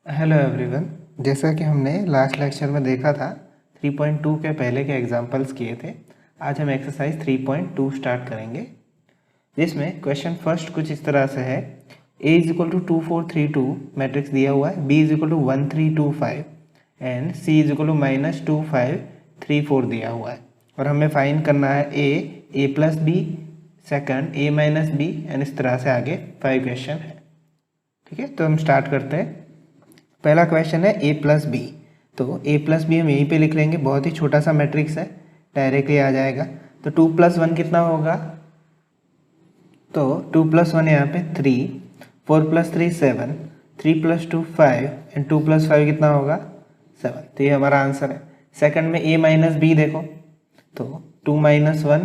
Hello everyone. जैसा कि हमने लास्ट लेक्चर में देखा था 3.2 के पहले के एग्जांपल्स किए थे। आज हम एक्सरसाइज 3.2 स्टार्ट करेंगे, जिसमें क्वेश्चन फर्स्ट कुछ इस तरह से है। A is equal to 2432 matrix दिया हुआ है, B is equal to 1325 and C is equal to -2534 दिया हुआ है, और हमें फाइंड करना है A plus B, second A minus B and इस तरह से आगे 5 क्वेश्चन है। ठीक है, तो हम स्टार्ट करते हैं। पहला क्वेश्चन है A प्लस बी, तो A प्लस बी हम यहीं पे लिख लेंगे, बहुत ही छोटा सा मैट्रिक्स है, डायरेक्टली आ जाएगा। तो 2 प्लस 1 कितना होगा, तो 2 प्लस 1 यहाँ पे 3, 4 प्लस 3 7, 3 प्लस 2 5 एंड 2 प्लस 5 कितना होगा 7। तो ये हमारा आंसर है। सेकंड में A माइनस बी देखो, तो 2 minus 1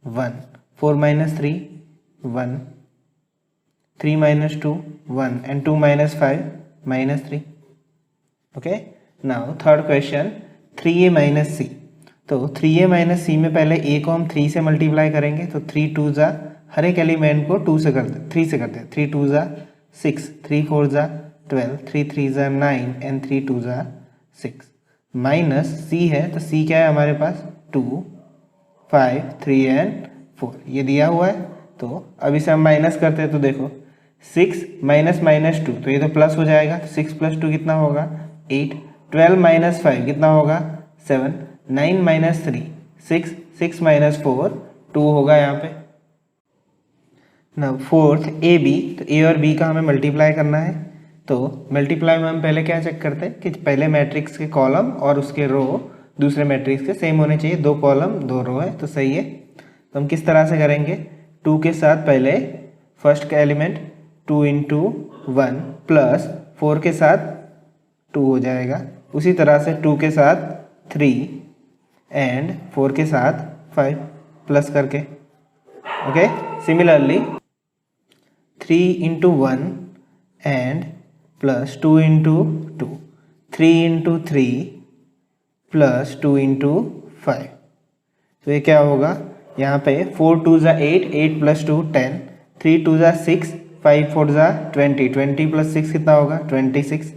1, 4 minus 3 1, 3 minus 2 1 and 2 minus 5 -3। Okay, now third question 3a minus c. तो 3a माइनस सी में पहले a को हम 3 से मल्टीप्लाई करेंगे, तो 3 2 जा, हर एक एलिमेंट को 2 से करते 3 से करते हैं। 3 2 जा 6, 3 4 जा 12, 3 3 जा 9 एंड 3 2 जा 6। माइनस सी है, तो सी क्या है हमारे पास 2 5 3 एंड 4 ये दिया हुआ है। तो अब इसे हम माइनस करते हैं, तो देखो 6 माइनस माइनस 2, तो ये तो प्लस हो जाएगा। तो 6 प्लस 2 कितना होगा 8, 12 माइनस 5 कितना होगा 7, 9 माइनस 3 6, 6 माइनस 4 2 होगा यहाँ पे ना। फोर्थ ए बी, तो ए और बी का हमें मल्टीप्लाई करना है। तो मल्टीप्लाई में हम पहले क्या चेक करते हैं कि पहले मैट्रिक्स के कॉलम और उसके रो दूसरे मैट्रिक्स के सेम होने चाहिए। 2 कॉलम 2 रो है, तो सही है। तो हम किस तरह से करेंगे, 2 के साथ पहले फर्स्ट का एलिमेंट 2 इंटू 1 प्लस 4 के साथ 2 हो जाएगा। उसी तरह से 2 के साथ 3 एंड 4 के साथ 5 प्लस करके। Okay, similarly 3 into 1 and plus 2 into 2, 3 into 3 plus 2 into 5। तो ये क्या होगा, यहाँ पे 4 2 जा 8, 8 प्लस 2 10, 3 2 जा 6, 5 4 जा 20, 20 प्लस 6 कितना होगा 26,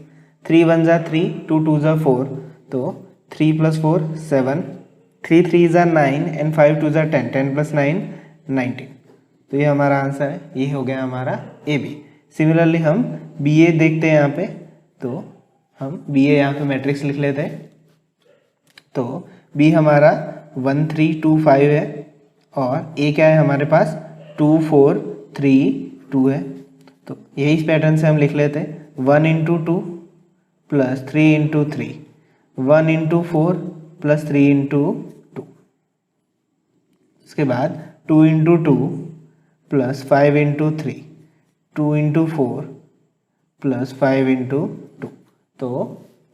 3 1 जा 3, 2 2 जा 4, तो 3 प्लस 4 7, 3 3 जा 9 एंड 5 2 जा 10, 10 प्लस 9 19। तो ये हमारा आंसर है, ये हो गया हमारा ए बी। सिमिलरली हम बी ए देखते हैं यहाँ पे, तो हम बी ए यहाँ पे मैट्रिक्स लिख लेते हैं। तो बी हमारा 1 3 2 5 है, और ए क्या है हमारे पास 2 4 3 2 है। तो यही इस पैटर्न से हम लिख लेते हैं 1 into 2 plus 3 into 3, 1 into 4 plus 3 into 2। इसके बाद 2 into 2 plus 5 into 3, 2 into 4 plus 5 into 2। तो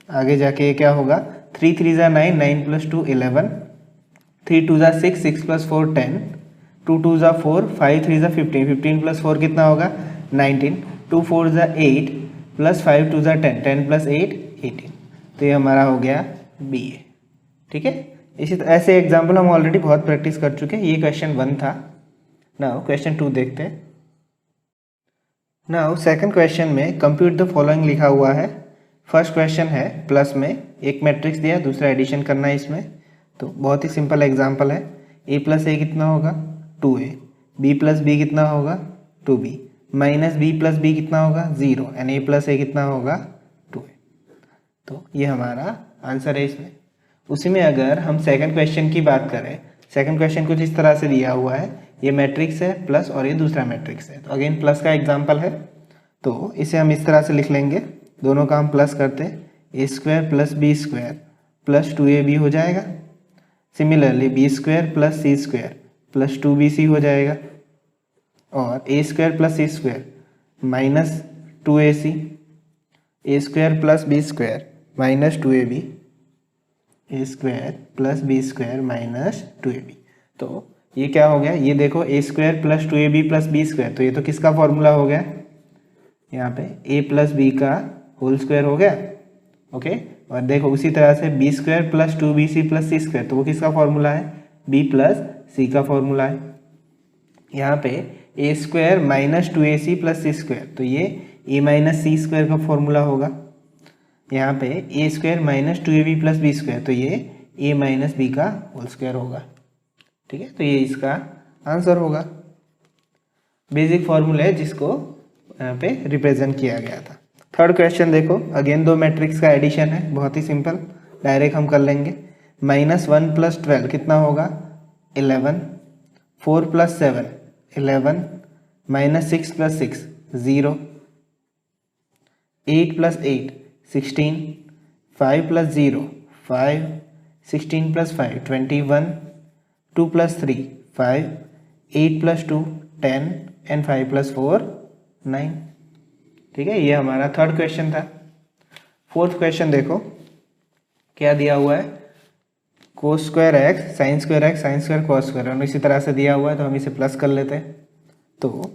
आगे जाके ये क्या होगा, 3 3 जा 9, 9 प्लस 2 11, 3 2 जा 6, 6 प्लस 4 10, 2 2 जा 4, 5 3 जा 15, 15 प्लस 4 कितना होगा 19, 2 4 जा 8 प्लस 5 2 जा 10, 10 प्लस 8 18। तो ये हमारा हो गया बी ए। ठीक है, इसी ऐसे एग्जाम्पल हम ऑलरेडी बहुत प्रैक्टिस कर चुके हैं। ये क्वेश्चन 1 था। नाउ क्वेश्चन 2 देखते हैं। नाउ सेकंड क्वेश्चन में कंप्यूट द फॉलोइंग लिखा हुआ है। फर्स्ट क्वेश्चन है प्लस में एक मैट्रिक्स दिया, दूसरा एडिशन करना है इसमें। तो बहुत ही सिंपल एग्जांपल है। a प्लस ए कितना होगा 2a, b प्लस बी कितना होगा 2b, minus B plus B कितना होगा 0 एंड a प्लस ए कितना होगा 2a। तो ये हमारा आंसर है इसमें। उसी में अगर हम सेकंड क्वेश्चन की बात करें, सेकंड क्वेश्चन कुछ इस तरह से दिया हुआ है। ये मैट्रिक्स है प्लस और ये दूसरा मैट्रिक्स है। तो अगेन प्लस का एग्जांपल है, तो इसे हम इस तरह से लिख लेंगे। दोनों का हम प्लस करते हैं, a square plus b square plus 2ab हो जाएगा। Similarly b square plus c square plus 2bc हो जाएगा, और a square plus c square minus 2ac, a square plus b square minus 2ab, a square plus b square minus 2ab। तो ये क्या हो गया, ये देखो a square plus 2ab plus b square, तो ये तो किसका फॉर्मूला हो गया, यहाँ पे a प्लस बी का होल स्क्वायर हो गया। ओके, और देखो उसी तरह से b square plus 2bc plus c square, तो वो किसका फॉर्मूला है b प्लस सी का फॉर्मूला है। यहाँ पे a square minus 2ac plus c square, तो ये a माइनस सी स्क्वायर का फॉर्मूला होगा। यहाँ पे a square minus 2ab plus b square, तो ये a माइनस बी का होल स्क्वायर होगा। ठीक है, तो ये इसका आंसर होगा। बेसिक फॉर्मूला है जिसको यहाँ पे रिप्रेजेंट किया गया था। थर्ड क्वेश्चन देखो, अगेन दो मैट्रिक्स का एडिशन है, बहुत ही सिंपल, डायरेक्ट हम कर लेंगे। -1 + 12 कितना होगा 11, 4 + 7 11, -6 + 6 0, 8 + 8 16, 5 + 0 5, 16 + 5 21, 2 + 3 5, 8 + 2 10 एंड 5 + 4 9। ठीक है, ये हमारा थर्ड क्वेश्चन था। फोर्थ क्वेश्चन देखो क्या दिया हुआ है, cos square x sine square x sine square cos square, और इसी तरह से दिया हुआ है तो हम इसे प्लस कर लेते हैं। तो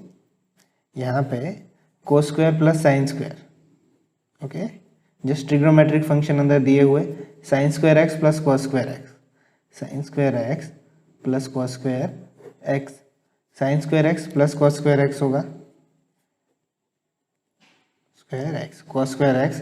यहाँ पे cos square plus sine square, okay, just trigonometric function अंदर दिए हुए, sine square x plus cos square x, sine square x plus cos square x, sine square x plus cos square x होगा, square x cos square x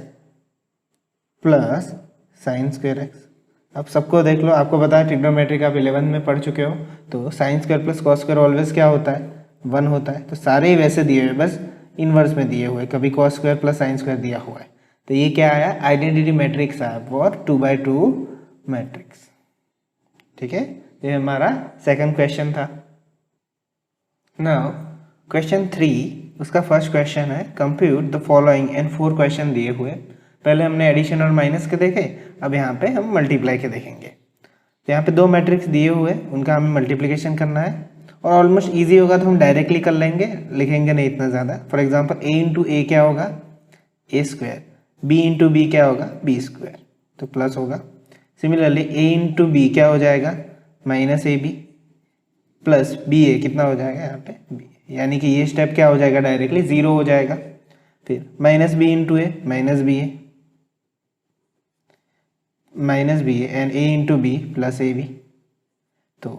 plus sine square x. अब सबको देख लो, आपको पता है ट्रिग्नोमेट्रिक आप 11 में पढ़ चुके हो, तो sine square plus cos square always क्या होता है 1 होता है। तो सारे ही वैसे दिए हुए, बस इनवर्स में दिए हुए, कभी cos square plus sine square दिया हुआ है। तो ये क्या आया, आइडेंटिटी मैट्रिक्स आया फॉर 2x2 मैट्रिक्स। ठीक है, ये हमारा सेकंड क्वेश्चन था। नाउ क्वेश्चन 3, उसका फर्स्ट क्वेश्चन है compute the following and 4 question दिए हुए। पहले हमने एडिशन और माइनस के देखे, अब यहाँ पे हम मल्टीप्लाई के देखेंगे। तो यहाँ पे दो मैट्रिक्स दिए हुए, उनका हमें मल्टीप्लिकेशन करना है, और ऑलमोस्ट इजी होगा तो हम डायरेक्टली कर लेंगे, लिखेंगे नहीं इतना ज़्यादा। For example a into a क्या होगा a square, b into b क्या होगा b स्क्वायर, तो प्लस होगा। सिमिलरली a इंटू बी क्या हो जाएगा -ab प्लस बी ए कितना हो जाएगा यहाँ पे b, यानी कि ये स्टेप क्या हो जाएगा डायरेक्टली 0 हो जाएगा। फिर -b into a -ba and a into b plus ab, तो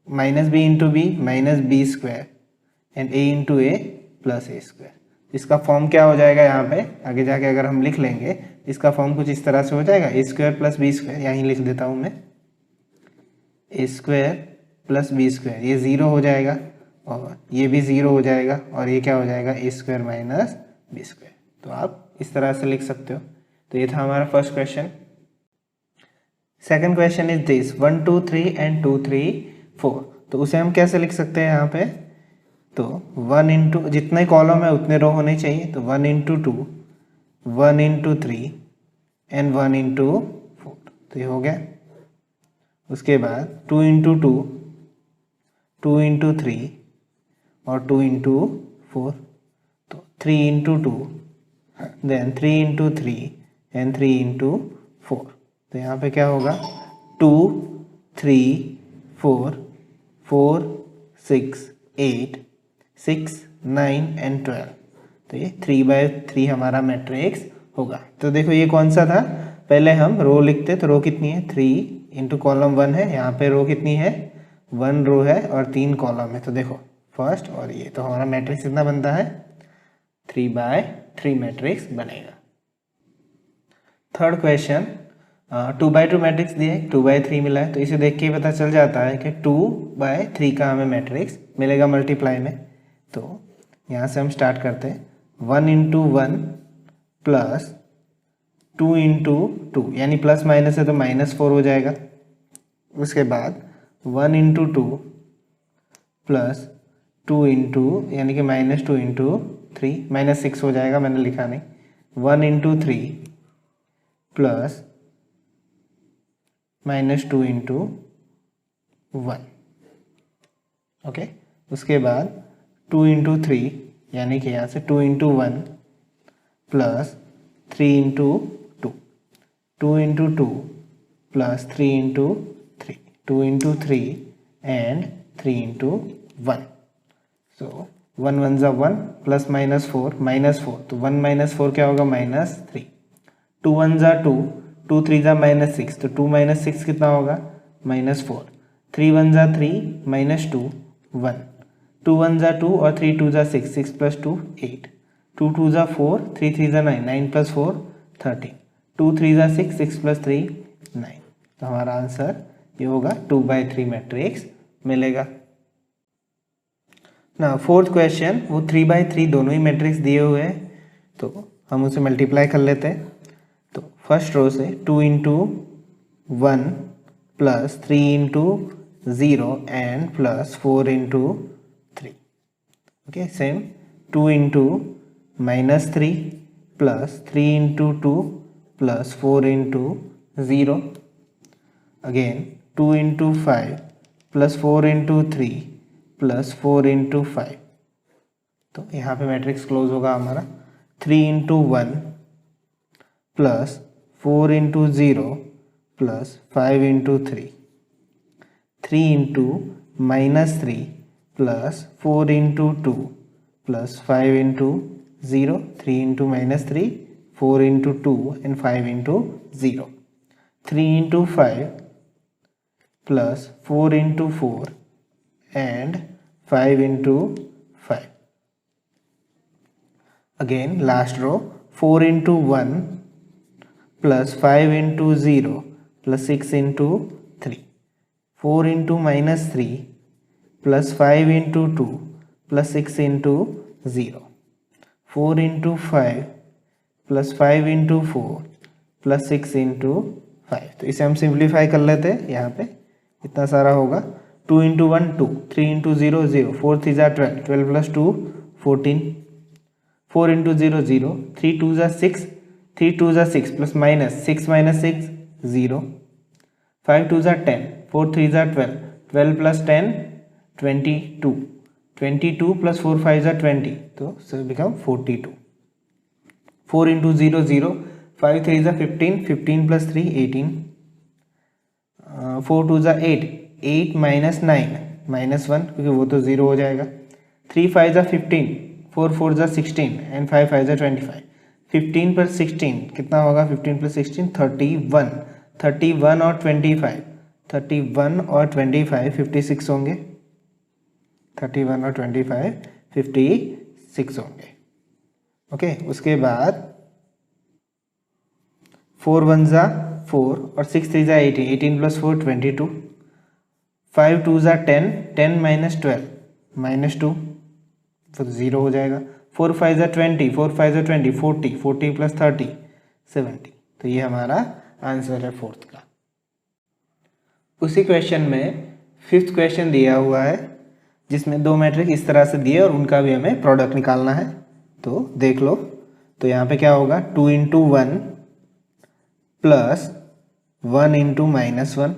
-b into b -b square and a into a plus a square. इसका फॉर्म क्या हो जाएगा यहाँ पे आगे जाके अगर हम लिख लेंगे, इसका फॉर्म कुछ इस तरह से हो जाएगा a square plus b square, यहीं लिख देता हूँ मैं, a square plus b square, ये 0 हो जाएगा और ये भी 0 हो जाएगा, और ये क्या हो जाएगा a square minus b square. तो आप इस तरह से लिख सकते हो। तो ये था हमारा first question. Second question is this 1 2 3 and 2 3 4। तो उसे हम कैसे लिख सकते हैं यहाँ पे, तो 1 इंटू, जितने कॉलम है उतने रो होने चाहिए, तो 1 इंटू 2 1 इंटू 3 एंड 1 इंटू 4, तो ये हो गया। उसके बाद 2 इंटू 2 2 इंटू 3 और 2 इंटू 4, तो 3 into 2 then 3 into 3 and 3 into 4। तो यहाँ पे क्या होगा 2 3 4 4 6 8 6 9 एंड 12, तो ये 3/3 हमारा मैट्रिक्स होगा। तो देखो ये कौन सा था, पहले हम रो लिखते, तो रो कितनी है 3 इंटू कॉलम 1 है, यहाँ पे रो कितनी है 1 रो है और 3 कॉलम है। तो देखो फर्स्ट और ये, तो हमारा मैट्रिक्स कितना बनता है 3/3 मैट्रिक्स बनेगा। थर्ड क्वेश्चन 2/2 मैट्रिक्स दिए, 2/3 मिला है, तो इसे देख के ही पता चल जाता है कि 2/3 का हमें मैट्रिक्स मिलेगा मल्टीप्लाई में। तो यहाँ से हम स्टार्ट करते हैं 1 इंटू 1 प्लस 2 इंटू 2, यानी प्लस माइनस है तो -4 हो जाएगा। उसके बाद 1 इंटू 2 प्लस 2 इंटू, यानी कि -2 इंटू 3, -6 हो जाएगा, मैंने लिखा नहीं। 1 इंटू 3 प्लस -2 इंटू 1, ओके। उसके बाद 2 इंटू 3, यानी कि यहाँ से 2 into 1 plus 3 into 2, 2 into 2 plus 3 into 3, 2 into 3 and 3 into 1। सो 1 1 ज़ा 1 प्लस -4 -4, तो 1 -4 क्या होगा -3। 2 1 ज़ा 2, 2 3 ज़ा -6, तो 2 - 6 कितना होगा -4। 3 1 ज़ा 3 -2 1, 2 1 ज़ा 2 और 3 2 ज़ा 6, 6 + 2 8, 2 2 ज़ा 4, 3 3 ज़ा 9, 9 + 4 13, 2 3 ज़ा 6, 6 + 3 9। तो हमारा आंसर ये होगा 2/3 मैट्रिक्स मिलेगा ना। फोर्थ क्वेश्चन, वो 3/3 दोनों ही मैट्रिक्स दिए हुए हैं, तो हम उसे मल्टीप्लाई कर लेते हैं। तो फर्स्ट रो से 2 × 1 + 3 × 0 एंड +4 × 3। Okay, same 2 × -3 + 3 × 2 +4 × 0, again 2 × 5 +4 × 3 +4 × 5। तो यहाँ पे मैट्रिक्स क्लोज होगा हमारा। 3 × 1 +4 × 0 +5 × 3। 3 × -3 +4 × 2 +5 × 0। 3 × -3, 4 × 2 and 5 × 0। 3 × 5 +4 × 4 and 5 × 5. Again last row, 4 × 1 +5 × 0 +6 × 3. 4 × -3 +5 × 2 +6 × 0. 4 × 5 +5 × 4 +6 × 5। तो इसे हम सिंप्लीफाई कर लेते हैं। यहाँ पे इतना सारा होगा। 2 × 1 2, 3 × 0 0, 4 3 ज़ा 12, 12 + 2 14, 4 × 0 0, 3 2 ज़ा 6, 3 2 ज़ा 6 +- 6 - 6 0, 5 2 ज़ा 10, 4 3 ज़ा 12, 12 + 10 22, 22 + 4 5 ज़ा 20, तो so become 42। 4 × 0 0, 5 3 ज़ा 15, 15 + 3 18, 4 2 ज़ा 8, 8 - 9 -1, क्योंकि वो तो 0 हो जाएगा। 3 5 ज़ा 15, 4 4 ज़ा 16 एंड 5 5 ज़ा 25। 15 + 16 कितना होगा? 15 + 16 31। 31 और 25, 31 और 25 56 होंगे। 31 और 25 56 होंगे। ओके, उसके बाद 4 1 ज़ा 4 और 6 3 ज़ा 18, 18 + 4 22, 5 2 ज़ा 10, 10 - 12 -2, तो 0 हो जाएगा। 4 5 ज़ा 20, 4 5 ज़ा 20, 40, 40 + 30 70। तो ये हमारा आंसर है फोर्थ का। उसी क्वेश्चन में फिफ्थ क्वेश्चन दिया हुआ है, जिसमें दो मैट्रिक्स इस तरह से दिए और उनका भी हमें प्रोडक्ट निकालना है। तो देख लो, तो यहाँ पे क्या होगा? 2 × 1 + 1 × -1,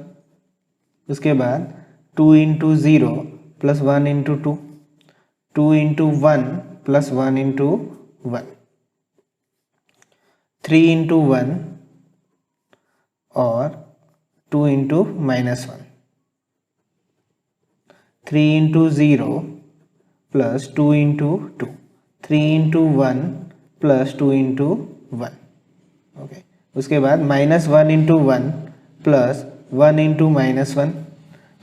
उसके बाद 2 × 0 + 1 × 2, 2 × 1 + 1 × 1, 3 × 1 और 2 × -1, 3 × 0 + 2 × 2, 3 × 1 + 2 × 1। ओके, उसके बाद -1 × 1 + 1 × -1,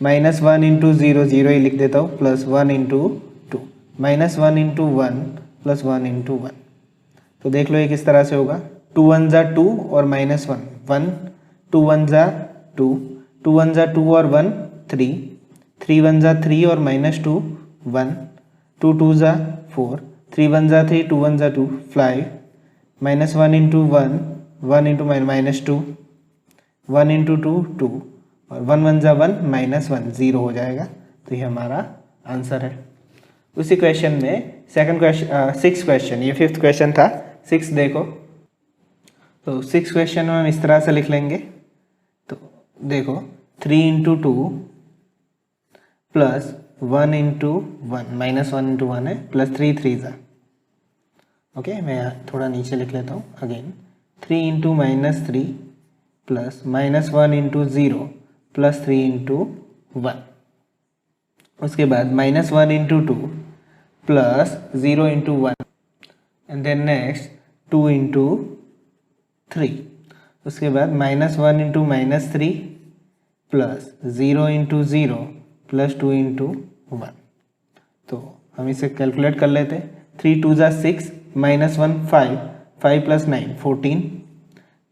-1 × 0 0 ही लिख देता हूँ, +1 × 2, -1 × 1 + 1 × 1। तो देख लो ये किस तरह से होगा। 2 1 ज़ा 2 और -1 1, 2 1 ज़ा 2, 2 1 ज़ा 2 और 1 3, 3 1 ज़ा 3 और -2 1, 2 2 ज़ा 4, 3 1 ज़ा 3, 2 1 ज़ा 2 5, -1 × 1 1 × -2, 1 × 2 2, और 1 1 ज़ा 1 -1 0 हो जाएगा। तो ये हमारा आंसर है। उसी क्वेश्चन में सेकंड क्वेश्चन, सिक्स क्वेश्चन, ये फिफ्थ क्वेश्चन था। सिक्स देखो, तो सिक्स क्वेश्चन में हम इस तरह से लिख लेंगे। तो देखो 3 × 2 + 1 × 1, -1 × 1 है, +3 3 ज़ा। ओके, मैं थोड़ा नीचे लिख लेता हूँ अगेन। 3 × -3 + -1 × 0 +3 × 1, उसके बाद -1 × 2 + 0 × 1, एंड देन नेक्स्ट 2 × 3, उसके बाद -1 × -3 + 0 × 0 + 2 × 1। तो हम इसे कैलकुलेट कर लेते हैं। 3 2 ज़ा 6, -1 5, 5 + 9 14,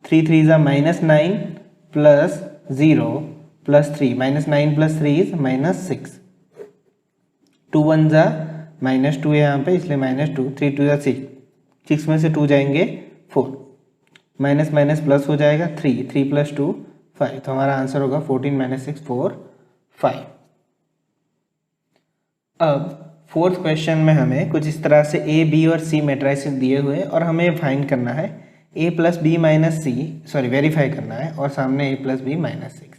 3 3 -9 प्लस 0 प्लस 3, -9 प्लस 3 इज -6, 2 1 -2 है यहाँ पे इसलिए -2, 3 2 6, 6 में से 2 जाएंगे 4, माइनस माइनस प्लस हो जाएगा 3, 3 प्लस 2 5, तो हमारा आंसर होगा 14 - 6 4 5। अब फोर्थ क्वेश्चन में हमें कुछ इस तरह से ए बी और सी मैट्रिसेस दिए हुए और हमें फाइंड करना है a plus b minus c, sorry verify करना है, और सामने a plus b minus 6।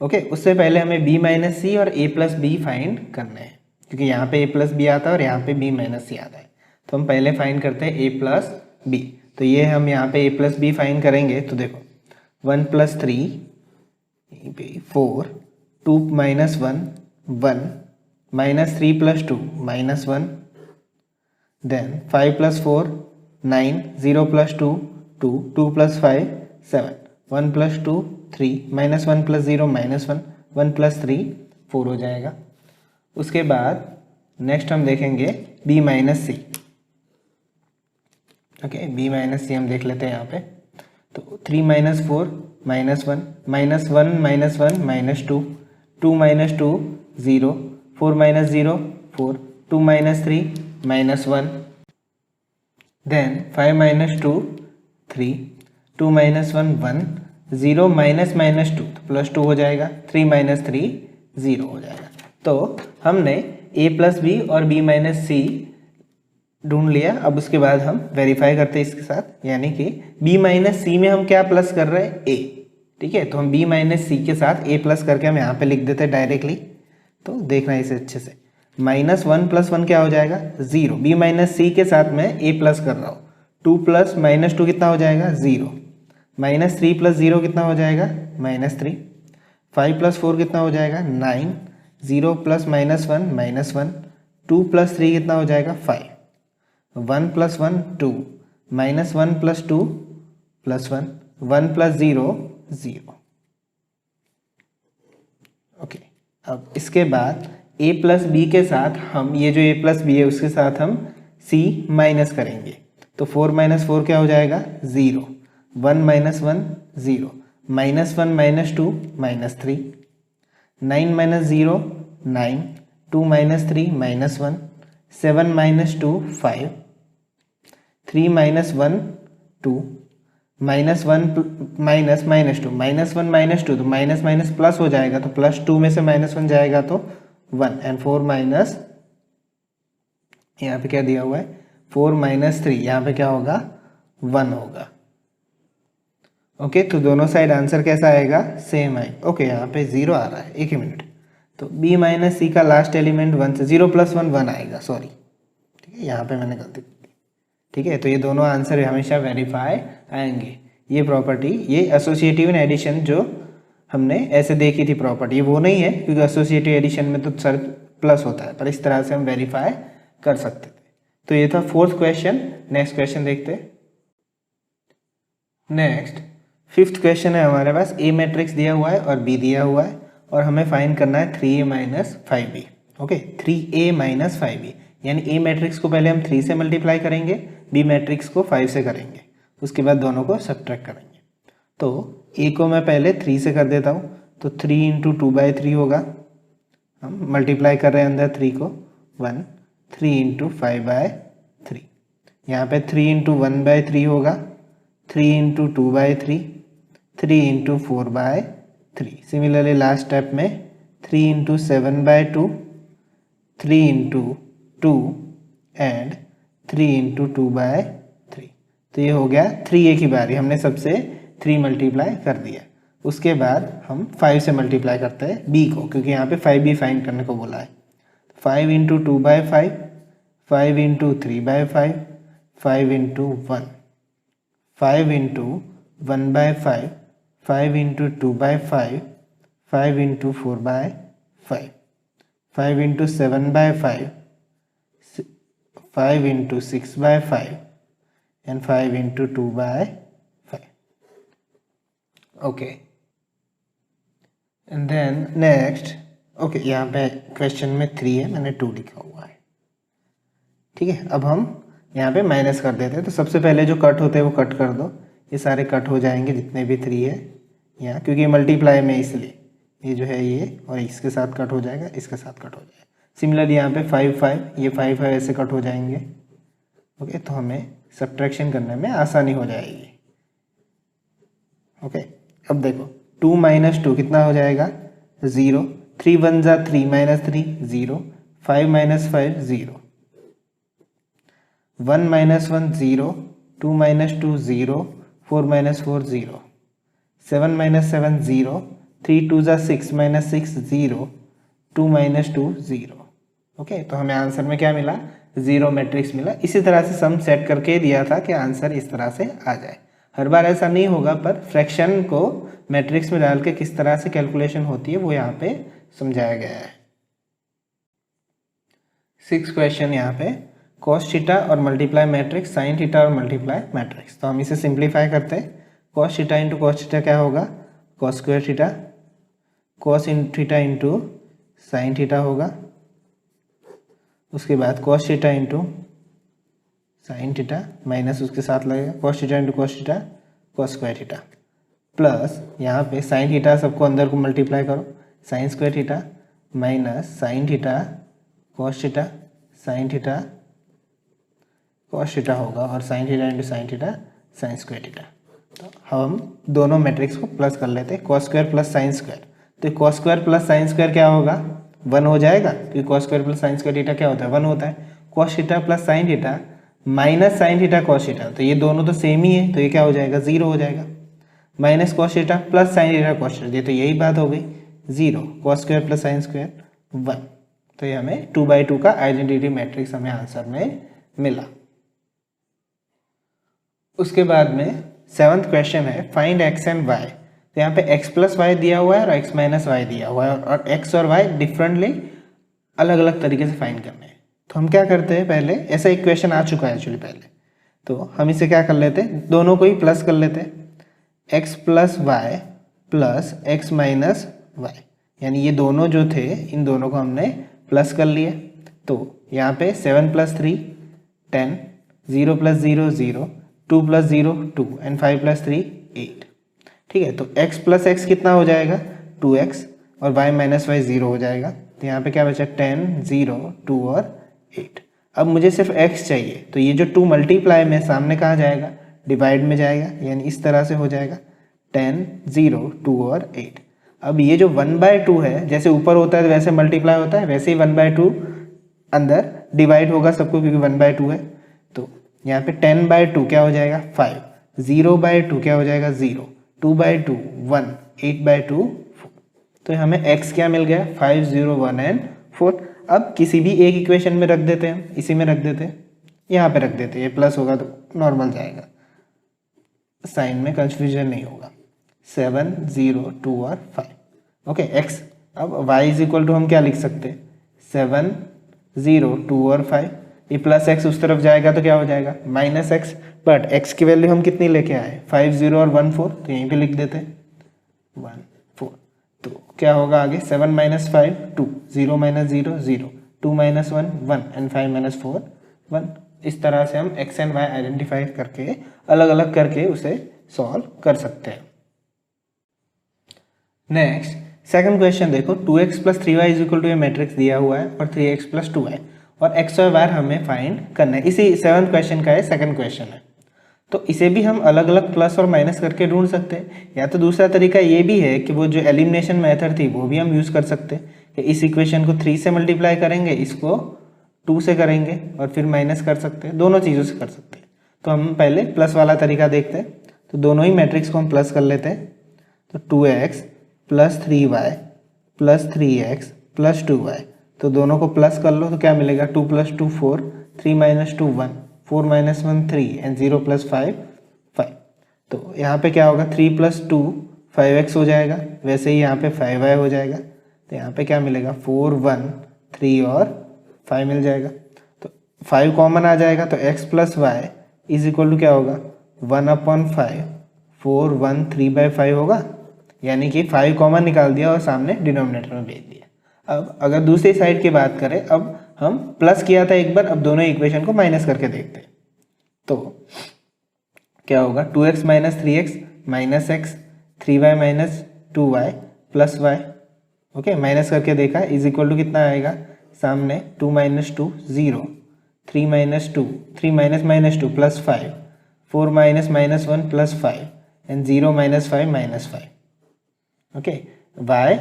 Okay, उससे पहले हमें b माइनस सी और a प्लस बी फाइंड करने हैं, क्योंकि यहाँ पे a प्लस बी आता है और यहाँ पे b माइनस सी आता है। तो हम पहले फाइंड करते हैं a प्लस बी। तो ये हम यहाँ पे a प्लस बी फाइंड करेंगे। तो देखो 1 + 3 4, 2 - 1 1, -3 + 2 -1, then 5 + 4 9, 0 + 2 2, 2 + 5 7, 1 + 2 3, -1 + 0 -1, 1 + 3 4 हो जाएगा। उसके बाद नेक्स्ट हम देखेंगे b माइनस सी। ओके, b माइनस सी हम देख लेते हैं यहाँ पे। तो 3 - 4 -1, -1 -1 -2, 2 - 2 0, 4 - 0 4, 2 - 3 -1, then 5 - 2 3, 2 - 1 1, 0 -2 तो +2 हो जाएगा, 3 - 3 0 हो जाएगा। तो हमने a प्लस बी और b माइनस सी ढूंढ लिया। अब उसके बाद हम वेरीफाई करते हैं इसके साथ, यानी कि b माइनस सी में हम क्या प्लस कर रहे हैं a, ठीक है। तो हम b माइनस सी के साथ a प्लस करके हम यहाँ पे लिख देते हैं डायरेक्टली। तो देखना है इसे अच्छे से, -1 + 1 क्या हो जाएगा 0, b माइनस सी के साथ मैं a प्लस कर रहा हूँ, 2 + -2 कितना हो जाएगा 0, -3 + 0 कितना हो जाएगा -3, 5 + 4 कितना हो जाएगा 9, 0 + -1 -1, 2 + 3 कितना हो जाएगा 5, 1 + 1 2, -1 + 2 +1, 1 + 0 0। ओके, अब इसके बाद a प्लस बी के साथ हम ये जो a प्लस बी है उसके साथ हम c माइनस करेंगे। तो 4 - 4 क्या हो जाएगा 0, 1 - 1 0, -1 - 2 -3, 9 - 0 9, 2 - 3 -1, 7 - 2 5, 3 - 1 2, -1 -2 -1 -2 तो माइनस माइनस प्लस हो जाएगा, तो +2 में से -1 जाएगा तो 1, एंड 4 माइनस, यहाँ पे क्या दिया हुआ है 4 - 3, यहाँ पे क्या होगा 1 होगा। ओके, तो दोनों साइड आंसर कैसा आएगा सेम है। ओके, यहाँ पे 0 आ रहा है, एक ही मिनट। तो b माइनस सी का लास्ट एलिमेंट 1 से 0 + 1 1 आएगा, सॉरी, ठीक है, यहाँ पे मैंने गलती की, ठीक है। तो ये दोनों आंसर हमेशा वेरीफाई आएंगे। ये प्रॉपर्टी, ये एसोसिएटिव एंड एडिशन जो हमने ऐसे देखी थी प्रॉपर्टी, ये वो नहीं है, क्योंकि एसोसिएटिव एडिशन में तो सर प्लस होता है, पर इस तरह से हम वेरीफाई कर सकते थे। तो ये था फोर्थ क्वेश्चन। नेक्स्ट क्वेश्चन देखते हैं। नेक्स्ट फिफ्थ क्वेश्चन है हमारे पास, ए मैट्रिक्स दिया हुआ है और बी दिया हुआ है, और हमें फाइंड करना है 3a - 5b। Okay, 3a - 5b, यानी ए मैट्रिक्स को पहले हम 3 से मल्टीप्लाई करेंगे, बी मैट्रिक्स को 5 से करेंगे, उसके बाद दोनों को सब्ट्रैक्ट करेंगे। तो ए को मैं पहले 3 से कर देता हूँ, तो 3 × 2/3 होगा। हम मल्टीप्लाई कर रहे हैं अंदर 3 को, 1, 3 × 5/3, यहाँ पे 3 × 1/3 होगा, 3 × 2/3, 3 × 4/3। सिमिलरली लास्ट स्टेप में 3 × 7/2, 3 × 2 एंड 3 × 2/3। तो ये हो गया 3a की बारी, हमने सबसे 3 मल्टीप्लाई कर दिया। उसके बाद हम 5 से मल्टीप्लाई करते हैं b को, क्योंकि यहाँ पे 5b फाइंड करने को बोला है। 5 × 2/5, 5 × 3/5, 5 × 1, 5 × 1/5, 5 × 2/5, 5 × 4/5, 5 × 7/5, 5 × 6/5 and 5 × 2/5. Okay, and then next, okay, यहाँ पे क्वेश्चन में 3 है, मैंने 2 लिखा हुआ है, ठीक है। अब हम यहाँ पे माइनस कर देते हैं। तो सबसे पहले जो कट होते हैं वो कट कर दो, ये सारे कट हो जाएंगे जितने भी 3 है यहाँ, क्योंकि मल्टीप्लाई में इसलिए ये जो है ये और इसके साथ कट हो जाएगा, इसके साथ कट हो जाएगा। सिमिलरली यहाँ पे 5 5 ये 5 5 ऐसे कट हो जाएंगे। ओके, तो हमें सब्ट्रैक्शन करने में आसानी हो जाएगी। ओके, अब देखो 2 - 2 कितना हो जाएगा 0, 3 1 जा 3 - 3 0, 5 - 5 0, 1 - 1 0, 2 - 2 0, 4 - 4 0, 7 - 7 0, 3 2 जा 6 - 6 0, 2 - 2 0। ओके, तो हमें आंसर में क्या मिला 0 मैट्रिक्स मिला। इसी तरह से सम सेट करके दिया था कि आंसर इस तरह से आ जाए। हर बार ऐसा नहीं होगा, पर फ्रैक्शन को मैट्रिक्स में डाल के किस तरह से कैलकुलेशन होती है वो यहाँ पे समझाया गया है। 6 क्वेश्चन यहाँ पे कॉस थीटा और मल्टीप्लाई मैट्रिक्स, साइन थीटा और मल्टीप्लाई मैट्रिक्स। तो हम इसे सिंप्लीफाई करते हैं। Cos theta into cos theta क्या होगा cos square theta, cos theta into sine theta होगा, उसके बाद cos theta into sine theta minus उसके साथ लगेगा cos theta into cos theta cos square theta, plus यहाँ पे साइन थीटा सबको अंदर को मल्टीप्लाई करो, sine square theta minus sine theta cos theta sine theta cos theta होगा, और sine theta into sine theta sine square theta. तो हम दोनों मैट्रिक्स को प्लस कर लेते हैं, cos square plus sine square. तो cos square plus sine square क्या होगा 1 हो जाएगा, क्योंकि cos square plus sine square theta क्या होता है 1 होता है। Cos theta plus sine theta minus sine theta cos theta, तो ये दोनों तो सेम ही है, तो ये क्या हो जाएगा 0 हो जाएगा। Minus cos theta plus sine theta cos theta, ये तो यही बात हो गई 0, cos square plus sine square 1। तो ये हमें 2/2 का आइडेंटिटी मैट्रिक्स हमें आंसर में मिला। उसके बाद में 7th क्वेश्चन है फाइंड x एंड y। तो यहाँ पे x प्लस वाई दिया हुआ है और x माइनस वाई दिया हुआ है, और x और y डिफरेंटली अलग अलग तरीके से फाइंड करने हैं। तो हम क्या करते हैं, पहले ऐसा एक क्वेश्चन आ चुका है एक्चुअली पहले, तो हम इसे क्या कर लेते हैं दोनों को ही प्लस कर लेते हैं, x प्लस वाई प्लस x माइनस वाई, यानी ये दोनों जो थे इन दोनों को हमने प्लस कर लिए। तो यहाँ पे 7 + 3 10, 0 + 0 0, 2 + 0 2 एंड 5 + 3 8। ठीक है, तो x प्लस x कितना हो जाएगा 2x, और y माइनस वाई 0 हो जाएगा। तो यहाँ पे क्या बचा 10 0 2 और 8। अब मुझे सिर्फ x चाहिए, तो ये जो 2 मल्टीप्लाई में सामने कहाँ जाएगा डिवाइड में जाएगा, यानी इस तरह से हो जाएगा 10 0 2 और 8। अब ये जो 1/2 है, जैसे ऊपर होता है वैसे मल्टीप्लाई होता है, वैसे ही 1/2 अंदर डिवाइड होगा सबको, क्योंकि 1/2 है। तो यहाँ पे 10/2 क्या हो जाएगा 5, 0/2 क्या हो जाएगा 0, 2/2 1, 8/2 4। तो हमें x क्या मिल गया 5 0 1 एंड 4। अब किसी भी एक इक्वेशन में रख देते हैं, हम इसी में रख देते हैं, यहाँ पे रख देते हैं, ये प्लस होगा तो नॉर्मल जाएगा, साइन में कंफ्यूजन नहीं होगा। 7 0 2 और 5। Okay, x। अब y इज हम क्या लिख सकते हैं 7 0 2 और 5, ये प्लस x उस तरफ जाएगा तो क्या हो जाएगा माइनस x, बट x की वैल्यू हम कितनी लेके आए 5 0 और 1 4, तो यहीं पे लिख देते हैं 1 4। तो क्या होगा आगे 7 - 5 2, 0 - 0 0, 2 - 1 1 एंड 5 - 4 1। इस तरह से हम x एंड y आइडेंटिफाई करके अलग अलग करके उसे सॉल्व कर सकते हैं। नेक्स्ट सेकंड क्वेश्चन देखो, 2x + 3y = ये मैट्रिक्स दिया हुआ है और 3x + 2y, और x और y हमें फाइंड करना है। इसी 7th क्वेश्चन का है सेकंड क्वेश्चन है। तो इसे भी हम अलग अलग प्लस और माइनस करके ढूंढ सकते हैं, या तो दूसरा तरीका ये भी है कि वो जो एलिमिनेशन मेथड थी वो भी हम यूज़ कर सकते हैं कि इस इक्वेशन को 3 से मल्टीप्लाई करेंगे, इसको 2 से करेंगे और फिर माइनस कर सकते हैं, दोनों चीज़ों से कर सकते हैं। तो हम पहले प्लस वाला तरीका देखते हैं। तो दोनों ही मैट्रिक्स को हम प्लस कर लेते हैं। तो 2x + 3y + 3x + 2y, तो दोनों को प्लस कर लो तो क्या मिलेगा 2 + 2 4, 3 - 2 1, 4 - 1 3 एंड 0 + 5 5। तो यहाँ पे क्या होगा 3 + 2 5x हो जाएगा, वैसे ही यहाँ पे 5y हो जाएगा। तो यहाँ पे क्या मिलेगा 4 1 3 और 5 मिल जाएगा। तो 5 कॉमन आ जाएगा, तो x + y = क्या होगा 1/5 4 1 3/5 होगा, यानी कि 5 कॉमन निकाल दिया और सामने डिनोमिनेटर में भेज दिया। अब अगर दूसरी साइड की बात करें, अब हम प्लस किया था एक बार, अब दोनों इक्वेशन को माइनस करके देखते हैं। तो क्या होगा 2x minus 3x minus x 3y minus 2y plus y. Okay, minus करके देखा इज इक्वल टू कितना आएगा सामने 2 minus 2 0, 3 minus 2 3 minus minus 2 plus 5, 4 minus minus 1 plus 5 and 0 minus 5 minus 5। Okay, y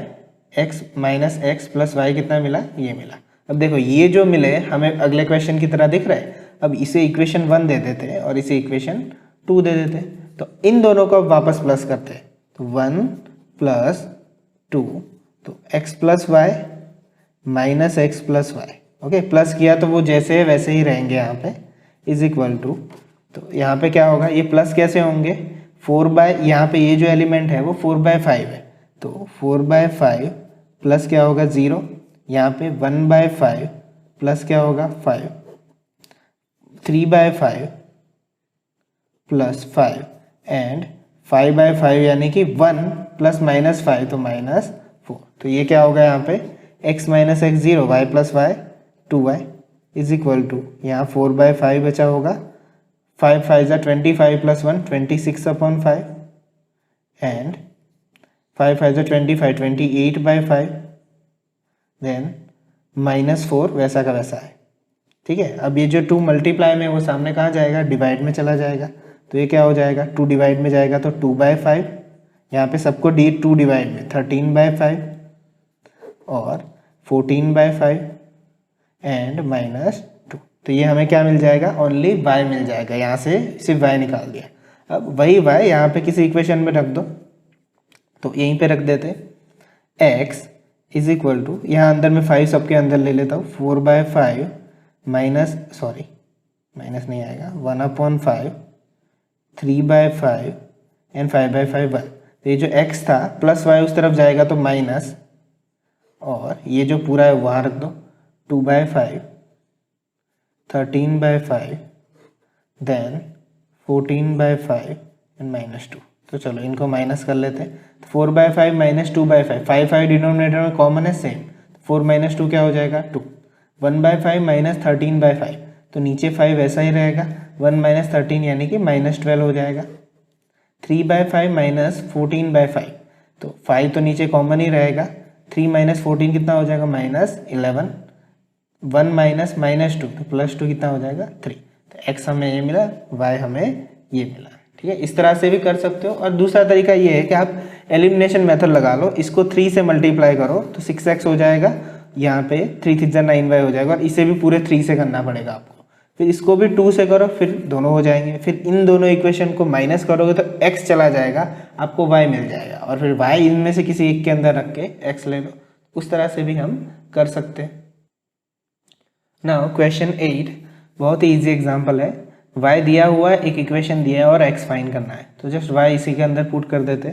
x minus x plus y कितना मिला, ये मिला। अब देखो ये जो मिले हमें अगले क्वेश्चन की तरह दिख रहा है। अब इसे इक्वेशन 1 दे देते और इसे इक्वेशन 2 दे देते, तो इन दोनों को अब वापस प्लस करते हैं, तो 1 प्लस 2, तो x plus y minus x plus y. Okay, plus किया तो वो जैसे है वैसे ही रहेंगे यहाँ पे, इज इक्वल टू, तो यहाँ पे क्या होगा, ये प्लस कैसे होंगे 4 बाय, यहाँ पे ये जो एलिमेंट है वो 4/5 है, तो 4/5 प्लस क्या होगा 0, यहाँ पे 1/5 प्लस क्या होगा 5, 3/5 प्लस 5 एंड 5/5 यानी कि 1 प्लस माइनस 5 तो माइनस 4। तो ये क्या होगा यहाँ पे x minus x 0, y plus y 2y is equal to, यहाँ 4/5 बचा होगा, 5 5 जा 25 प्लस 1 26/5 एंड 5 5 जा 25 28/5 देन माइनस 4 वैसा का वैसा है। ठीक है, अब ये जो 2 मल्टीप्लाई में वो सामने कहाँ जाएगा, डिवाइड में चला जाएगा, तो ये क्या हो जाएगा 2 डिवाइड में जाएगा तो 2/5, यहाँ पे सबको 2 डिवाइड में 13/5 और 14/5 एंड माइनस 2। तो ये हमें क्या मिल जाएगा, ओनली y मिल जाएगा, यहाँ से सिर्फ y निकाल दिया। अब वही y यहाँ पे किसी इक्वेशन में रख दो, तो यहीं पे रख देते x इज इक्वल टू, यहाँ अंदर में 5 सबके अंदर ले लेता हूँ, 4/5 माइनस, सॉरी माइनस नहीं आएगा, 1/5 3/5 एंड 5/5 1। तो ये जो x था प्लस y उस तरफ जाएगा तो माइनस, और ये जो पूरा है वहाँ रख दो, 2/5 13/5 देन 14/5 एंड माइनस 2। तो चलो इनको माइनस कर लेते हैं, 4/5 माइनस 2/5, 5 डिनोमिनेटर में कॉमन है सेम, 4 माइनस 2 क्या हो जाएगा 2, 1/5 माइनस 13/5, तो नीचे 5 ऐसा ही रहेगा, 1 माइनस 13 यानी कि माइनस 12 हो जाएगा, 3/5 माइनस 14/5, तो 5 तो नीचे कॉमन ही रहेगा, 3 माइनस 14 कितना हो जाएगा माइनस 11, 1 माइनस माइनस 2 तो प्लस 2 कितना हो जाएगा 3। तो x हमें ये मिला, y हमें ये मिला। ठीक है, इस तरह से भी कर सकते हो। और दूसरा तरीका ये है कि आप एलिमिनेशन मेथड लगा लो, इसको 3 से मल्टीप्लाई करो तो 6x हो जाएगा, यहाँ पे 3 3 9y हो जाएगा, और इसे भी पूरे 3 से करना पड़ेगा आपको, फिर इसको भी 2 से करो, फिर दोनों हो जाएंगे, फिर इन दोनों इक्वेशन को माइनस करोगे तो x चला जाएगा, आपको y मिल जाएगा, और फिर y इनमें से किसी एक के अंदर रख के x ले लो। उस तरह से भी हम कर सकते हैं। नाउ क्वेश्चन 8 बहुत ही ईजी एग्जांपल है, y दिया हुआ है, एक इक्वेशन दिया है और x फाइंड करना है, तो जस्ट y इसी के अंदर पुट कर देते,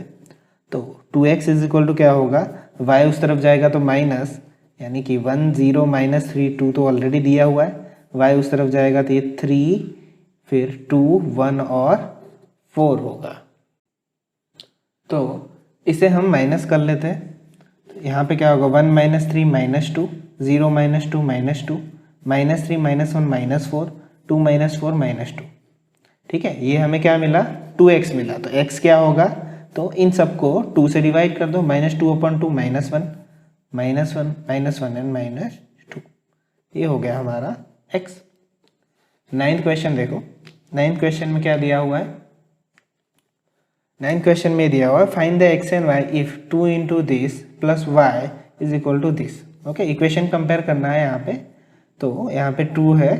तो 2x इज इक्वल टू क्या होगा, y उस तरफ जाएगा तो माइनस, यानी कि 1 0 माइनस 3 2 तो ऑलरेडी दिया हुआ है, y उस तरफ जाएगा तो ये 3 फिर 2 1 और 4 होगा। तो इसे हम माइनस कर लेते हैं, तो यहाँ पे क्या होगा 1 minus 3 minus 2, 0 minus 2 minus 2, minus 3 minus 1 minus 4, 2 minus 4 minus 2। ठीक है, ये हमें क्या मिला 2x मिला, तो x क्या होगा, तो इन सबको 2 से डिवाइड कर दो, -2/2 -1 -1 -1 एंड -2, ये हो गया हमारा x। 9th क्वेश्चन देखो, 9th क्वेश्चन में क्या दिया हुआ है, 9th क्वेश्चन में दिया हुआ है find the x and y if 2 into this plus y is equal to this. Okay, equation compare करना है यहाँ पे, तो यहाँ पे 2 है,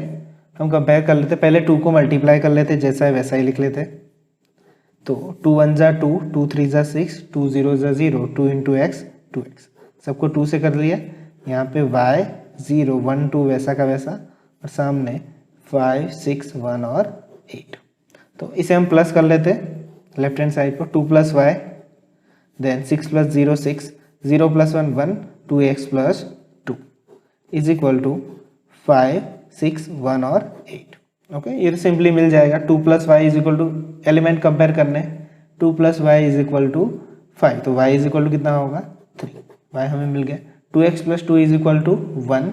हम कंपेयर कर लेते, पहले 2 को मल्टीप्लाई कर लेते, जैसा है वैसा ही लिख लेते, तो 2 1 जा 2, 2 3 जा 6, 2 0 जा 0, 2 into x 2x, सबको 2 से कर लिया, यहाँ पे y 0 1 2 वैसा का वैसा, और सामने 5 6 1 और 8, तो इसे हम प्लस कर लेते लेफ्ट हैंड साइड पर, 2 plus y then 6 plus 0 6, 0 plus 1 1, 2x plus 2 is equal to 5 6 1 और 8। ओके, ये सिंपली मिल जाएगा, 2 plus y is equal to, element compare करने, 2 plus y is equal to 5, तो y इज इक्वल टू कितना होगा 3, y हमें मिल गया। 2x plus 2 is equal to 1,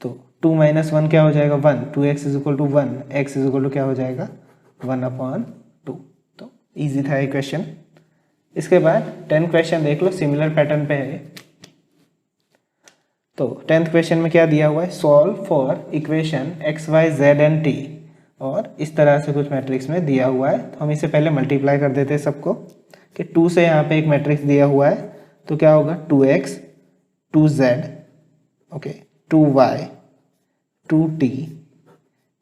तो 2 माइनस 1 क्या हो जाएगा 1, 2x is equal to 1, x is equal to क्या हो जाएगा 1/2। इजी था ये क्वेश्चन। इसके बाद 10th क्वेश्चन देख लो, सिमिलर पैटर्न पे है। तो 10th क्वेश्चन में क्या दिया हुआ है, solve for equation x y z and t, और इस तरह से कुछ मैट्रिक्स में दिया हुआ है। तो हम इसे पहले मल्टीप्लाई कर देते हैं सबको, कि 2 से यहाँ पे एक मैट्रिक्स दिया हुआ है, तो क्या होगा 2x 2z okay 2y 2t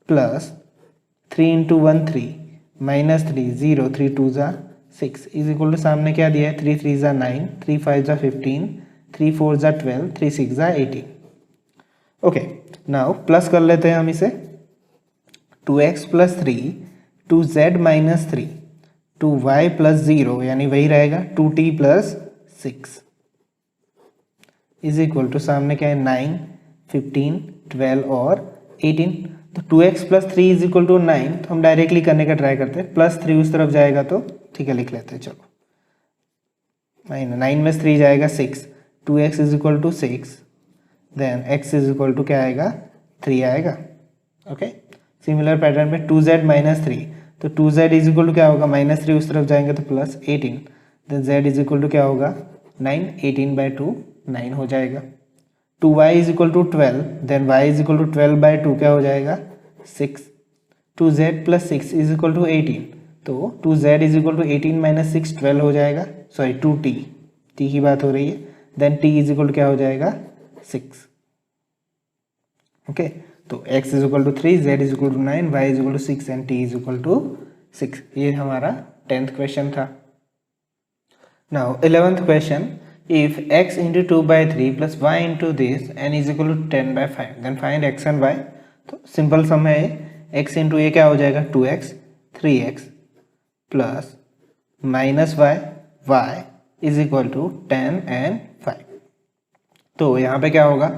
plus 3 × 1 3 minus 3 0 3 2 ज़ा 6 इज इक्वल टू सामने क्या दिया है 3 3 ज़ा 9 3 5 ज़ा 15 3 4 ज़ा 12 3 6 ज़ा 18। ओके, नाउ प्लस कर लेते हैं हम इसे, 2x plus 3 2z minus 3 2y plus 0 यानी वही रहेगा 2t plus 6 is equal to सामने क्या है 9 15 12 और 18। तो 2x plus 3 is equal to 9, तो हम डायरेक्टली करने का ट्राई करते हैं, प्लस 3 उस तरफ जाएगा तो ठीक है लिख लेते हैं। चलो 9 में 3 जाएगा 6, 2x is equal to 6, then x is equal to क्या आएगा 3 आएगा। ओके, सिमिलर पैटर्न पे 2z माइनस 3, तो 2z इज इक्वल टू क्या होगा माइनस 3 उस तरफ जाएंगे तो plus 18, then z is equal to क्या होगा 9, 18/2 9 हो जाएगा। 2y is equal to 12, then y is equal to 12/2 क्या हो जाएगा 6, 2z plus 6 is equal to 18, तो 2z is equal to 18 minus 6 12 हो जाएगा, सॉरी 2t t की बात हो रही है, then t is equal to क्या हो जाएगा 6। ओके, तो x is equal to 3, z is equal to 9, y is equal to 6 and t is equal to 6। ये हमारा 10th क्वेश्चन था। Now 11th question, if x into 2/3 plus y into this n is equal to 10/5 then find x and y। तो simple sum है, x into ये क्या हो जाएगा 2x 3x plus minus y is equal to 10 and 5। तो यहाँ पे क्या होगा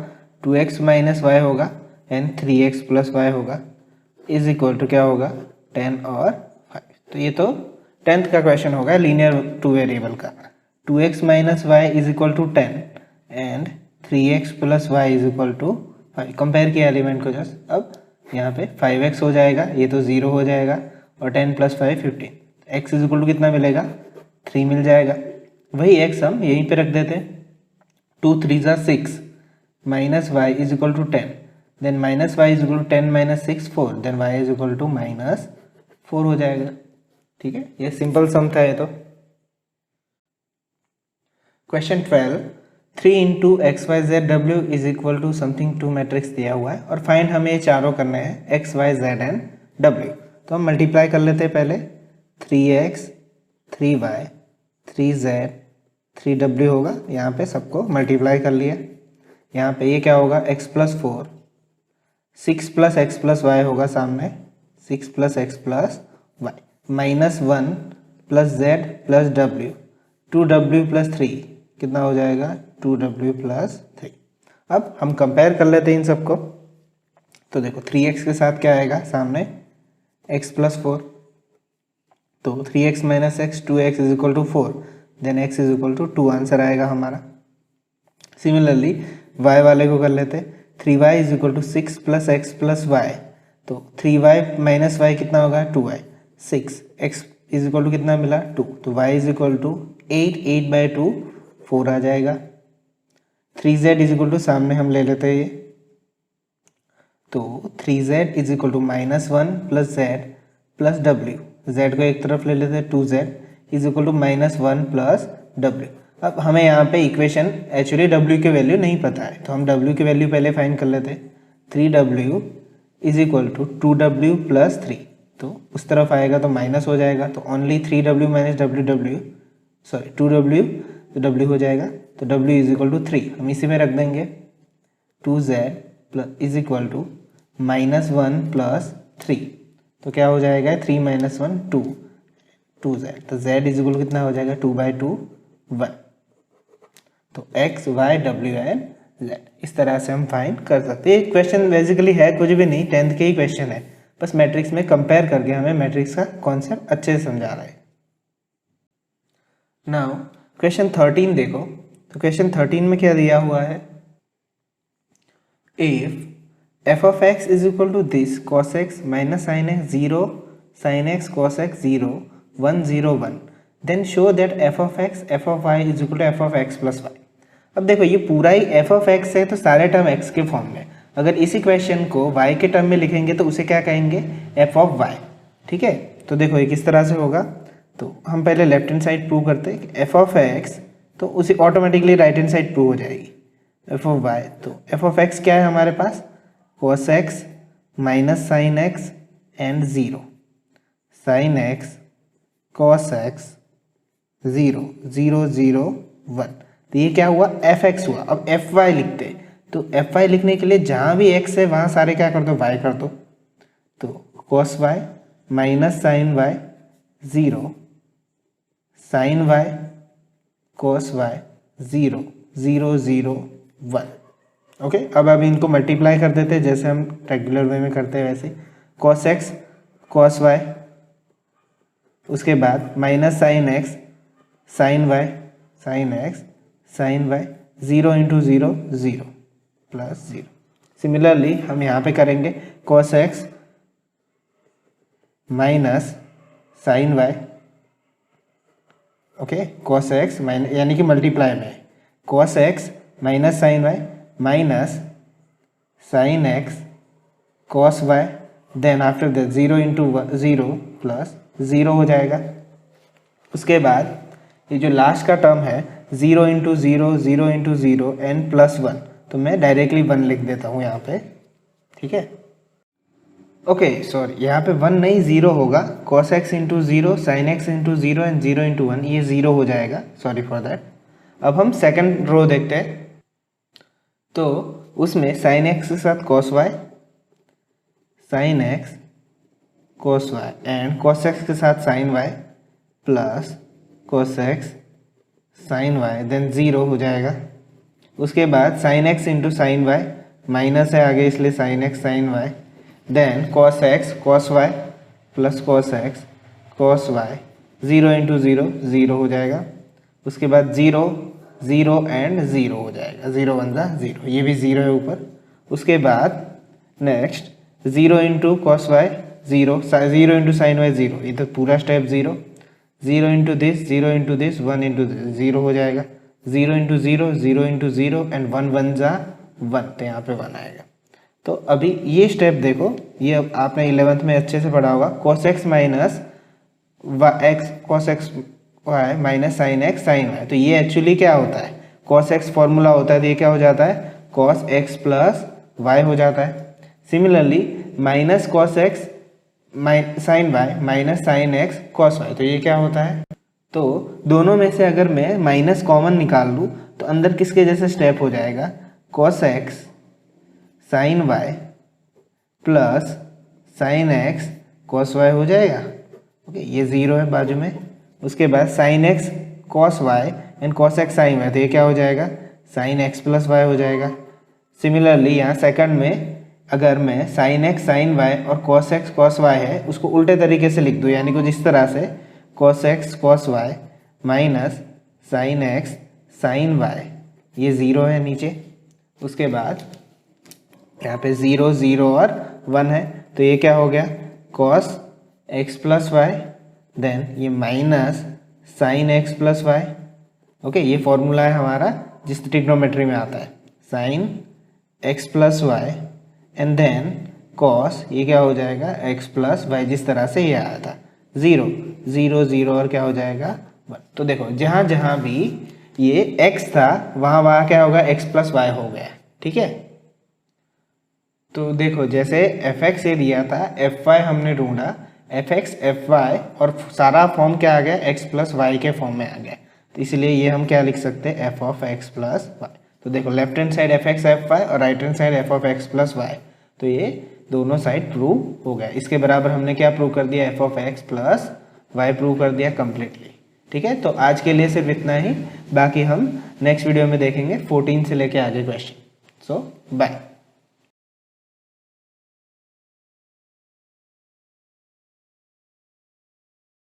2x माइनस y होगा एंड 3x प्लस y होगा इज इक्वल टू क्या होगा 10 और 5। तो ये तो 10th का क्वेश्चन होगा लीनियर टू वेरिएबल का। 2x minus y is equal to 10 and 3x plus y is equal to 5। Compare किया एलिमेंट को जस्ट, अब यहाँ पे 5x हो जाएगा, ये तो 0 हो जाएगा, और 10 plus 5 15, x is equal to कितना मिलेगा 3 मिल जाएगा। वही x हम यहीं पे रख देते हैं, 2 3 ज़ा 6 minus y is equal to 10, then minus y is equal to 10 minus 6 4, then y is equal to minus 4 हो जाएगा। ठीक है, ये सिंपल सम था ये तो। Question 12, 3 into x y z डब्ल्यू is equal to something 2 matrix दिया हुआ है, और फाइंड हमें ये चारों करने हैं एक्स वाई जेड एंड डब्ल्यू। तो हम मल्टीप्लाई कर लेते हैं पहले, 3x 3y 3z 3w होगा, यहाँ पे सबको मल्टीप्लाई कर लिया। यहाँ पे ये क्या होगा x plus 4 6 plus x plus y होगा सामने, 6 plus x plus y minus 1 plus z plus डब्ल्यू 2w प्लस 3 कितना हो जाएगा 2w प्लस 3। अब हम कंपेयर कर लेते हैं इन सबको, तो देखो 3x के साथ क्या आएगा सामने x प्लस 4, तो 3x minus x 2x is equal to 4, then x is equal to 2 answer आएगा हमारा। सिमिलरली y वाले को कर लेते, 3y is equal to 6 plus x plus y, तो 3y माइनस वाई कितना होगा 2y, 6 x is equal to कितना मिला 2, तो y इज इक्वल टू 8 8/2 4 आ जाएगा। 3z इज इक्वल टू सामने हम ले लेते हैं ये, तो 3z is equal to minus 1 plus z plus w, z को एक तरफ ले लेते हैं 2z is equal to minus 1 plus w। अब हमें यहाँ पे इक्वेशन एक्चुअली w की वैल्यू नहीं पता है, तो हम w की वैल्यू पहले फाइंड कर लेते हैं। 3w is equal to 2w plus 3, तो उस तरफ आएगा तो माइनस हो जाएगा, तो only 3w minus w 2w तो w हो जाएगा, तो w इज इक्वल टू 3 हम इसी में रख देंगे। 2z plus is equal to minus 1 plus 3, तो क्या हो जाएगा 3 माइनस 1 2z, तो z इज इक्वल कितना हो जाएगा 2/2 1। तो x y w and z इस तरह से हम फाइंड कर सकते हैं। क्वेश्चन बेसिकली है कुछ भी नहीं, 10th के ही क्वेश्चन है, बस मैट्रिक्स में कंपेयर करके हमें मैट्रिक्स का कॉन्सेप्ट अच्छे से समझा रहा है। नाउ क्वेश्चन 13 देखो, तो क्वेश्चन 13 में क्या दिया हुआ है, if f of x is equal to this cos x minus sine x 0 sine x cos x 0 101 then show that f of y is equal to f of x plus y. अब देखो ये पूरा ही F of x है तो सारे term x के form में, अगर इसी क्वेश्चन को वाई के टर्म में लिखेंगे तो उसे क्या कहेंगे, एफ ऑफ वाई। ठीक है, तो देखो ये किस तरह से होगा, तो हम पहले लेफ्ट हैंड साइड प्रूव करते हैं कि एफ ऑफ एक्स तो उसी automatically right hand side prove हो जाएगी एफ ऑफ वाई। तो एफ ऑफ एक्स क्या है हमारे पास, cos x minus sine x and 0, sign x cos x 0 0 0 1। तो ये क्या हुआ, एफ एक्स हुआ। अब एफ वाई लिखते हैं, तो एफ वाई लिखने के लिए जहाँ भी एक्स है वहाँ सारे क्या कर दो, वाई कर दो। तो cos y minus sine y 0, sine y cos y 0 0 0 1। Okay, अब इनको मल्टीप्लाई कर देते हैं जैसे हम रेगुलर वे में करते हैं वैसे, cos x cos y, उसके बाद minus sine x sine y sine x sine y 0 into 0 0 plus 0। Similarly हम यहाँ पे करेंगे cos x minus sine y, okay cos x minus यानी कि मल्टीप्लाई में cos x minus sine y minus sine x cos y, then after that 0 into 0 plus 0 हो जाएगा। उसके बाद ये जो लास्ट का टर्म है 0 इंटू 0 0 इंटू 0 एंड प्लस 1, तो मैं डायरेक्टली 1 लिख देता हूँ यहाँ पे। ठीक है, ओके सॉरी यहाँ पे 1 नहीं 0 होगा, cos x into 0 sign x into 0 and 0 into 1, ये 0 हो जाएगा, सॉरी फॉर दैट। अब हम सेकंड रो देखते हैं, तो उसमें साइन एक्स के साथ cos y, sine x cos y and cos x के साथ sine y plus cos x sine y, then 0 हो जाएगा। उसके बाद sine x into sine y, minus है आगे इसलिए sine x sine y, then cos x cos y plus cos x cos y 0 into 0 0 हो जाएगा। उसके बाद 0 0 एंड 0 हो जाएगा, 0 1 जा 0, ये भी 0 है ऊपर। उसके बाद next 0 into cos y 0 0 into sine y 0, ये तो पूरा step 0 0 into this 0 into this 1 into 0 हो जाएगा, 0 इंटू 0 0 इंटू 0 एंड 1 1 जा 1, तो यहाँ पे 1 आएगा। तो अभी ये स्टेप देखो, ये आपने 11th में अच्छे से पढ़ा होगा, cos x minus x cos x y minus sine x sine y. तो ये एक्चुअली क्या होता है, cos x फॉर्मूला होता है, तो ये क्या हो जाता है, cos x प्लस y हो जाता है। Similarly minus cos x sine y minus sine x cos y, तो ये क्या होता है। तो दोनों में से अगर मैं माइनस कॉमन निकाल लूँ तो अंदर किसके जैसे स्टेप हो जाएगा, cos x sine y plus sine x cos y हो जाएगा। ओके, ये 0 है बाजू में। उसके बाद sine x cos y and cos x sine y, तो ये क्या हो जाएगा, साइन एक्स प्लस वाई हो जाएगा। सिमिलरली यहाँ सेकंड में अगर मैं साइन एक्स साइन वाई और cos x cos y है उसको उल्टे तरीके से लिख दूँ, यानी कुछ इस तरह से cos x cos y minus sine x sine y, ये 0 है नीचे। उसके बाद यहाँ पे 0 0 और 1 है, तो ये क्या हो गया, cos x plus y, then ये minus sine x plus y. Okay, ये फॉर्मूला है हमारा जिस ट्रिग्नोमेट्री में आता है, sine x plus y and then cos, ये क्या हो जाएगा, x प्लस वाई, जिस तरह से ये आया था 0 0 0 और क्या हो जाएगा 1। तो देखो जहाँ जहाँ भी ये x था वहाँ क्या होगा, x प्लस वाई हो गया। ठीक है, तो देखो जैसे fx ये दिया था, fy हमने ढूंढा, fx fy और सारा फॉर्म क्या आ गया, x प्लस वाई के फॉर्म में आ गया। तो इसलिए ये हम क्या लिख सकते हैं, f of x plus y. तो देखो left hand side fx fy और right hand side f of x plus y, तो ये दोनों साइड प्रूव हो गया। इसके बराबर हमने क्या प्रूव कर दिया, f of x plus y prove कर दिया कम्प्लीटली। ठीक है, तो आज के लिए सिर्फ इतना ही, बाकी हम नेक्स्ट वीडियो में देखेंगे 14 से लेके आगे क्वेश्चन। सो बाय।